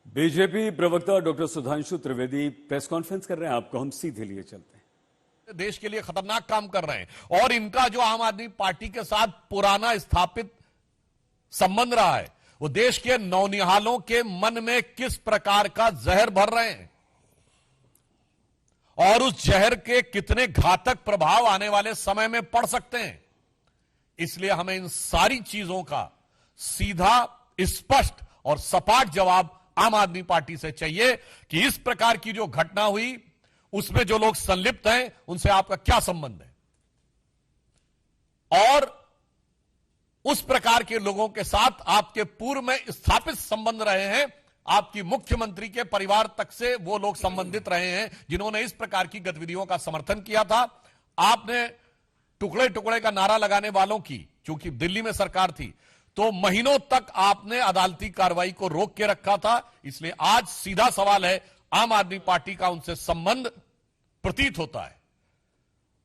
BJP प्रवक्ता doctor Sudhanshu Trivedi press conference कर रहे हैं। आपको हम सीधे लिए चलते हैं। देश के लिए खतरनाक काम कर रहे हैं और इनका जो आम आदमी पार्टी के साथ पुराना स्थापित संबंध रहा है वो देश के नौनिहालों के मन में किस प्रकार का जहर भर रहे हैं और उस जहर के कितने घातक प्रभाव आने वाले समय में पड़ सकते हैं। इसलिए हमें इन सारी चीजों का सीधा, स्पष्ट और सपाट जवाब आम आदमी पार्टी से चाहिए कि इस प्रकार की जो घटना हुई उसमें जो लोग संलिप्त हैं उनसे आपका क्या संबंध है और उस प्रकार के लोगों के साथ आपके पूर्व में स्थापित संबंध रहे हैं, आपकी मुख्यमंत्री के परिवार तक से वो लोग संबंधित रहे हैं जिन्होंने इस प्रकार की गतिविधियों का समर्थन किया था। आपने टुकड़े टुकड़े का नारा लगाने वालों की, चूंकि दिल्ली में सरकार थी, तो महीनों तक आपने अदालती कार्रवाई को रोक के रखा था। इसलिए आज सीधा सवाल है, आम आदमी पार्टी का उनसे संबंध प्रतीत होता है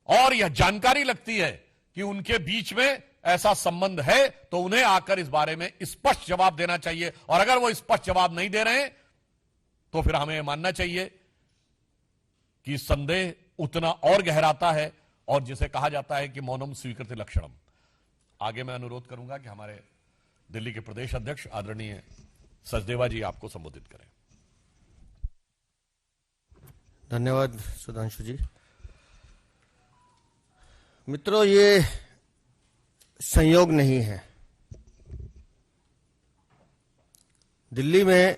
और यह जानकारी लगती है कि उनके बीच में ऐसा संबंध है, तो उन्हें आकर इस बारे में स्पष्ट जवाब देना चाहिए। और अगर वो स्पष्ट जवाब नहीं दे रहे हैं तो फिर हमें मानना चाहिए कि संदेह उतना और गहराता है और जिसे कहा जाता है कि मौनम स्वीकृति लक्षणम। आगे मैं अनुरोध करूंगा कि हमारे दिल्ली के प्रदेश अध्यक्ष आदरणीय सचदेवा जी आपको संबोधित करें। धन्यवाद सुधांशु जी। मित्रों, ये संयोग नहीं है। दिल्ली में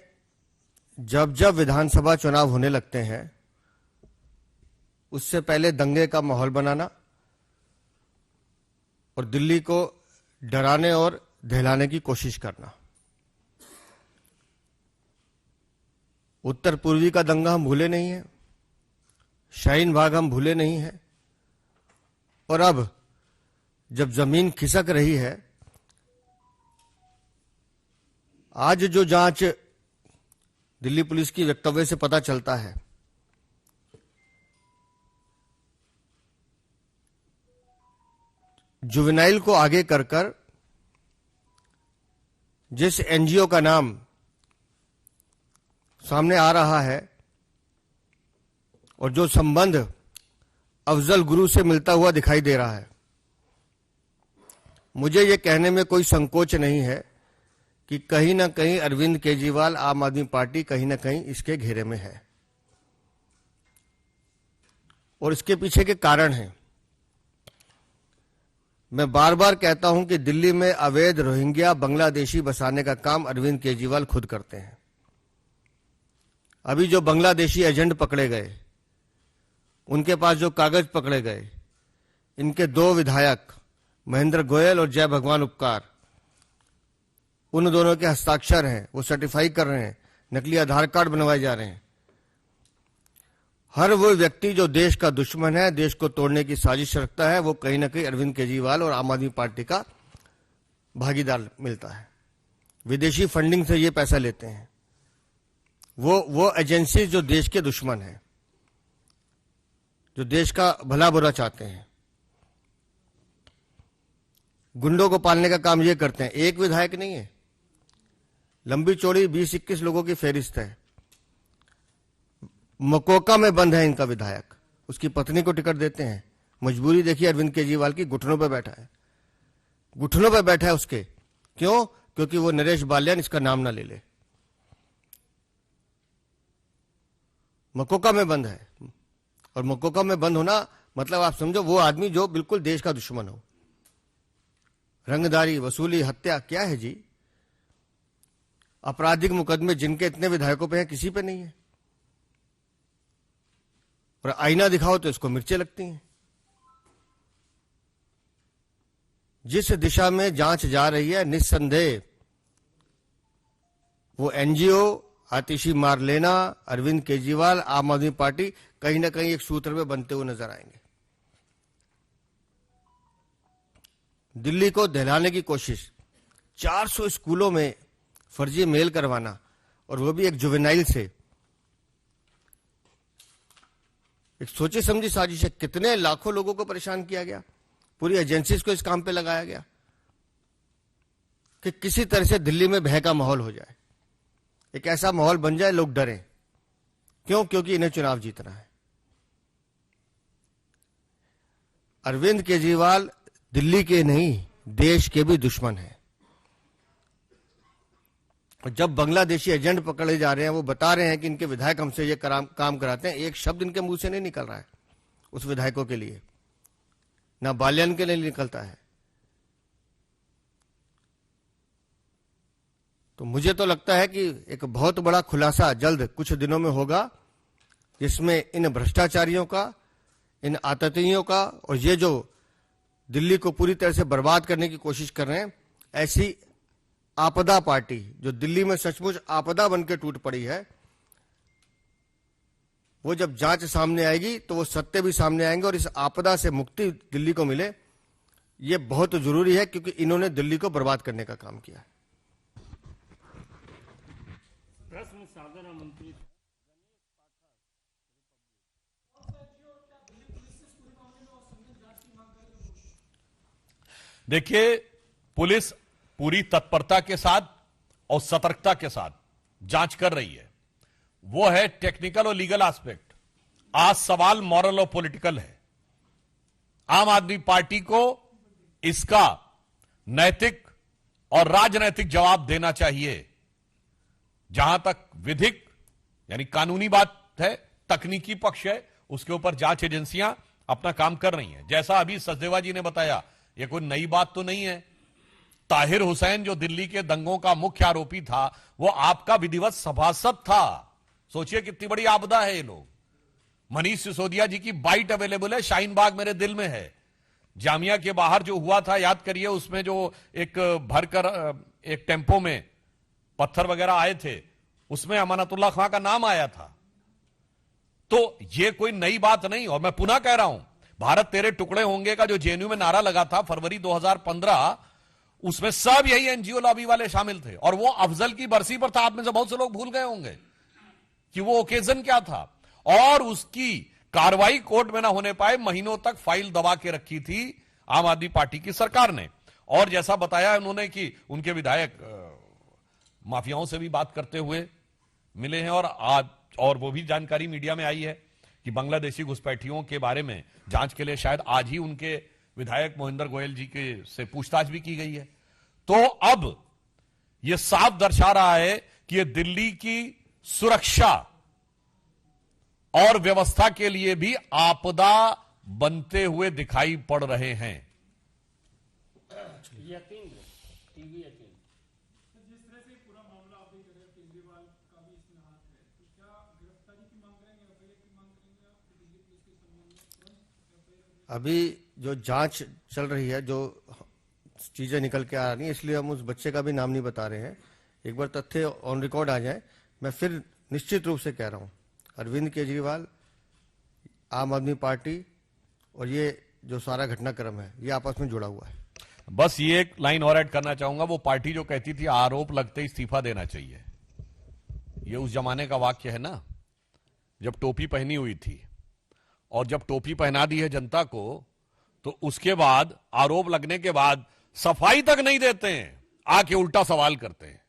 जब जब विधानसभा चुनाव होने लगते हैं उससे पहले दंगे का माहौल बनाना और दिल्ली को डराने और दहलाने की कोशिश करना। उत्तर पूर्वी का दंगा हम भूले नहीं हैं, शाहीन बाग हम भूले नहीं हैं और अब जब जमीन खिसक रही है, आज जो जांच दिल्ली पुलिस की वक्तव्य से पता चलता है, जुवेनाइल को आगे कर जिस एनजीओ का नाम सामने आ रहा है और जो संबंध अफजल गुरु से मिलता हुआ दिखाई दे रहा है, मुझे ये कहने में कोई संकोच नहीं है कि कहीं ना कहीं अरविंद केजरीवाल, आम आदमी पार्टी कहीं ना कहीं इसके घेरे में है और इसके पीछे के कारण हैं। मैं बार बार कहता हूं कि दिल्ली में अवैध रोहिंग्या बांग्लादेशी बसाने का काम अरविंद केजरीवाल खुद करते हैं। अभी जो बांग्लादेशी एजेंट पकड़े गए, उनके पास जो कागज पकड़े गए, इनके दो विधायक महेंद्र गोयल और जय भगवान उपकार, उन दोनों के हस्ताक्षर हैं, वो सर्टिफाई कर रहे हैं, नकली आधार कार्ड बनवाए जा रहे हैं। हर वो व्यक्ति जो देश का दुश्मन है, देश को तोड़ने की साजिश रखता है, वो कहीं ना कहीं अरविंद केजरीवाल और आम आदमी पार्टी का भागीदार मिलता है। विदेशी फंडिंग से ये पैसा लेते हैं वो एजेंसी जो देश के दुश्मन है, जो देश का भला बुरा चाहते हैं। गुंडों को पालने का काम ये करते हैं। एक विधायक नहीं है, लंबी चौड़ी 20-21 लोगों की फेरिस्त है। मकोका में बंद है इनका विधायक, उसकी पत्नी को टिकट देते हैं। मजबूरी देखिए अरविंद केजरीवाल की, घुटनों पे बैठा है, घुटनों पे बैठा है उसके। क्यों? क्योंकि वो नरेश बाल्यान इसका नाम ना ले ले। मकोका में बंद है और मकोका में बंद होना मतलब आप समझो वो आदमी जो बिल्कुल देश का दुश्मन हो। रंगदारी, वसूली, हत्या, क्या है जी? आपराधिक मुकदमे जिनके इतने विधायकों पे हैं, किसी पे नहीं है। और आईना दिखाओ तो इसको मिर्चें लगती हैं। जिस दिशा में जांच जा रही है, निस्संदेह वो एनजीओ, आतिशी मार लेना, अरविंद केजरीवाल, आम आदमी पार्टी कहीं ना कहीं एक सूत्र में बनते हुए नजर आएंगे। दिल्ली को दहलाने की कोशिश, 400 स्कूलों में फर्जी मेल करवाना और वो भी एक जुवेनाइल से, एक सोची समझी साजिश है। कितने लाखों लोगों को परेशान किया गया, पूरी एजेंसीज को इस काम पे लगाया गया कि किसी तरह से दिल्ली में भय का माहौल हो जाए। एक ऐसा माहौल बन जाए लोग डरें। क्यों? क्योंकि इन्हें चुनाव जीतना है। अरविंद केजरीवाल दिल्ली के नहीं, देश के भी दुश्मन हैं। जब बांग्लादेशी एजेंट पकड़े जा रहे हैं, वो बता रहे हैं कि इनके विधायक हमसे ये काम कराते हैं, एक शब्द इनके मुंह से नहीं निकल रहा है उस विधायकों के लिए, ना बाल्यान के लिए निकलता है। तो मुझे तो लगता है कि एक बहुत बड़ा खुलासा जल्द कुछ दिनों में होगा, जिसमें इन भ्रष्टाचारियों का, इन आततियों का, और ये जो दिल्ली को पूरी तरह से बर्बाद करने की कोशिश कर रहे हैं, ऐसी आपदा पार्टी जो दिल्ली में सचमुच आपदा बनकर टूट पड़ी है, वो जब जांच सामने आएगी तो वो सत्य भी सामने आएंगे और इस आपदा से मुक्ति दिल्ली को मिले, ये बहुत जरूरी है, क्योंकि इन्होंने दिल्ली को बर्बाद करने का काम किया है। प्रश्न साधन मंत्री देखिए, पुलिस पूरी तत्परता के साथ और सतर्कता के साथ जांच कर रही है। वो है टेक्निकल और लीगल एस्पेक्ट। आज सवाल मॉरल और पॉलिटिकल है। आम आदमी पार्टी को इसका नैतिक और राजनैतिक जवाब देना चाहिए। जहां तक विधिक यानी कानूनी बात है, तकनीकी पक्ष है, उसके ऊपर जांच एजेंसियां अपना काम कर रही हैं। जैसा अभी सचदेवा जी ने बताया, यह कोई नई बात तो नहीं है। ताहिर हुसैन जो दिल्ली के दंगों का मुख्य आरोपी था, वो आपका विधिवत सभासद था। सोचिए कितनी बड़ी आपदा है ये लोग। मनीष सिसोदिया जी की बाइट अवेलेबल है, शाहीन बाग मेरे दिल में है। जामिया के बाहर जो हुआ था, याद करिए, उसमें जो एक भरकर एक टेम्पो में पत्थर वगैरह आए थे, उसमें अमानतुल्लाह खां का नाम आया था। तो ये कोई नई बात नहीं। और मैं पुनः कह रहा हूं, भारत तेरे टुकड़े होंगे का जो जेएनयू में नारा लगा था फरवरी 2015, उसमें सब यही एनजीओ लॉबी वाले शामिल थे। और वो अफजल की बरसी पर था। आप में से बहुत से लोग भूल गए होंगे कि वो ओकेजन क्या था। और उसकी कार्रवाई कोर्ट में ना होने पाए, महीनों तक फाइल दबा के रखी थी आम आदमी पार्टी की सरकार ने। और जैसा बताया उन्होंने कि उनके विधायक माफियाओं से भी बात करते हुए मिले हैं। और आज और वो भी जानकारी मीडिया में आई है कि बांग्लादेशी घुसपैठियों के बारे में जांच के लिए शायद आज ही उनके विधायक मोहिंदर गोयल जी के से पूछताछ भी की गई है। तो अब यह साफ दर्शा रहा है कि यह दिल्ली की सुरक्षा और व्यवस्था के लिए भी आपदा बनते हुए दिखाई पड़ रहे हैं। यकीन टीवी यकीन जिस तरह से पूरा मामला आप देख रहे हैं, केजरीवाल का भी इसमें हाथ है, तो क्या गिरफ्तारी की मांग करेंगे, एफआईआर की मांग करेंगे आप दिल्ली पुलिस के संबंध में? अभी जो जांच चल रही है, जो चीजें निकल के आ रही है, इसलिए हम उस बच्चे का भी नाम नहीं बता रहे हैं। एक बार तथ्य ऑन रिकॉर्ड आ जाए, मैं फिर निश्चित रूप से कह रहा हूं, अरविंद केजरीवाल, आम आदमी पार्टी और ये जो सारा घटनाक्रम है, ये आपस में जुड़ा हुआ है। बस ये एक लाइन और ऐड करना चाहूंगा। वो पार्टी जो कहती थी आरोप लगते ही इस्तीफा देना चाहिए, ये उस जमाने का वाक्य है ना, जब टोपी पहनी हुई थी। और जब टोपी पहना दी है जनता को, तो उसके बाद आरोप लगने के बाद सफाई तक नहीं देते हैं, आके उल्टा सवाल करते हैं।